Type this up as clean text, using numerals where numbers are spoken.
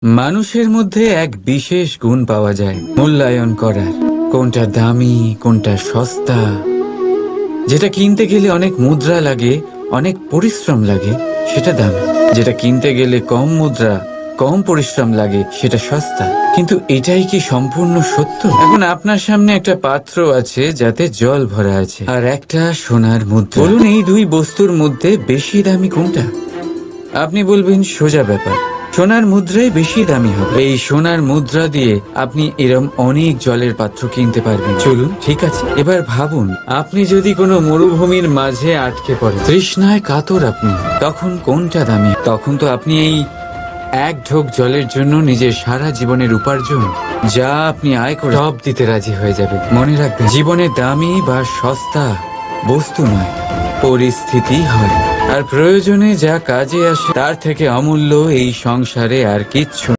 মানুষের মধ্যে এক বিশেষ গুণ পাওয়া যায় মূল্যায়ন করার। কোনটা দামি, কোনটা সস্তা। যেটা কিনতে গেলে অনেক মুদ্রা লাগে, অনেক পরিশ্রম লাগে, সেটা দামি। যেটা কিনতে গেলে কম মুদ্রা, কম পরিশ্রম লাগে, সেটা সস্তা। কিন্তু এটাই কি সম্পূর্ণ সত্য? এখন আপনার সামনে একটা পাত্র আছে যাতে জল ভরা আছে, আর একটা সোনার মুদ্রা। বলুন, এই দুই বস্তুর মধ্যে বেশি দামি কোনটা? আপনি বলবেন সোজা ব্যাপার, সোনার মুদ্রাই বেশি দামি হবে। এই সোনার মুদ্রা দিয়ে আপনি এরম অনেক জলের পাত্র কিনতে পারবেন। চলুন, ঠিক আছে, এবার ভাবুন, আপনি যদি কোনো মরুভূমির মাঝে আটকে পড়েন, তৃষ্ণায় কাতর আপনি, তখন কোনটা দামি? তখন তো আপনি এই এক ঢোক জলের জন্য নিজের সারা জীবনের উপার্জন, যা আপনি আয় করে, সব দিতে রাজি হয়ে যাবে। মনে রাখবেন, জীবনে দামি বা সস্তা বস্তু নয়, পরিস্থিতি হয়। আর প্রয়োজনে যা কাজে আসে তার থেকে অমূল্য এই সংসারে আর কিচ্ছু